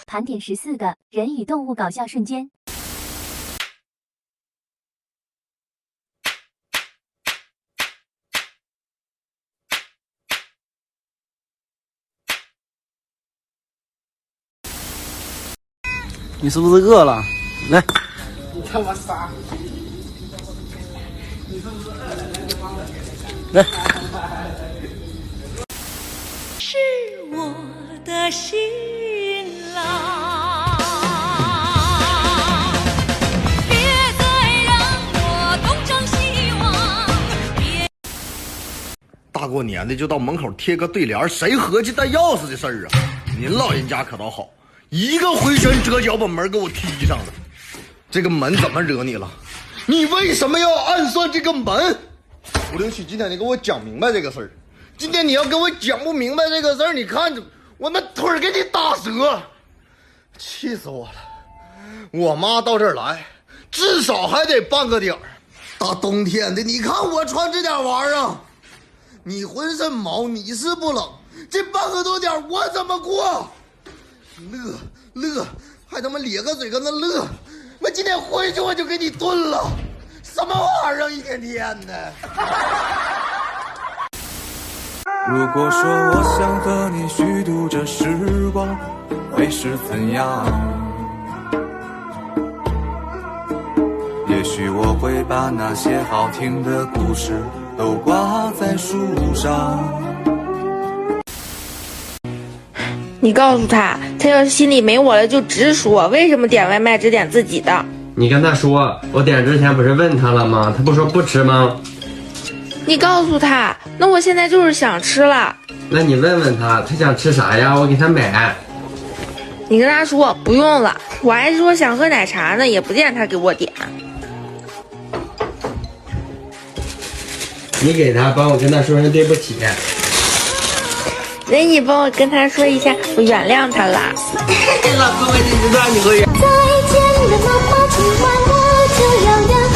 盘点14个人与动物搞笑瞬间。你是不是饿了？来，你他妈傻！你是不是饿了？来。是我的新郎，别再让我东张西望。大过年的就到门口贴个对联，谁合计带钥匙的事儿啊？您老人家可倒好。一个回旋折角把门给我踢上了，这个门怎么惹你了？你为什么要暗算这个门？吴领取，今天你给我讲明白这个事儿。今天你要给我讲不明白这个事儿，你看着我那腿儿给你打折，气死我了！我妈到这儿来，至少还得半个点儿。大冬天的，你看我穿这点玩意儿，你浑身毛，你是不冷，这半个多点我怎么过？乐，还他妈咧个嘴跟那乐！我今天回去我就给你炖了，什么玩意儿一天天的！如果说我想和你虚度这时光，会是怎样？也许我会把那些好听的故事都挂在树上。你告诉他，他要是心里没我了就直说，为什么点外卖只点自己的？你跟他说，我点之前不是问他了吗？他不说不吃吗？你告诉他，那我现在就是想吃了。那你问问他，他想吃啥呀？我给他买。你跟他说不用了，我还说想喝奶茶呢，也不见他给我点。你给他，帮我跟他说声对不起。那你帮我跟他说一下，我原谅他了。老公，我知道你会。再见了，妈妈，今晚我就要远航。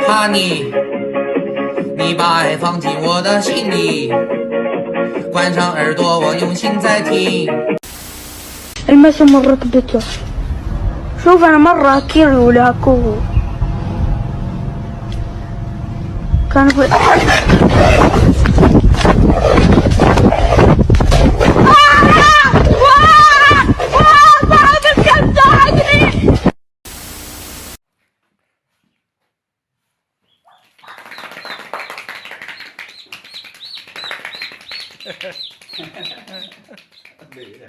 哈尼，你把爱放进我的心里，关上耳朵，我用心在听。المسا مرة بته شوف أنا مرة كيري ولاكوه كان في没的。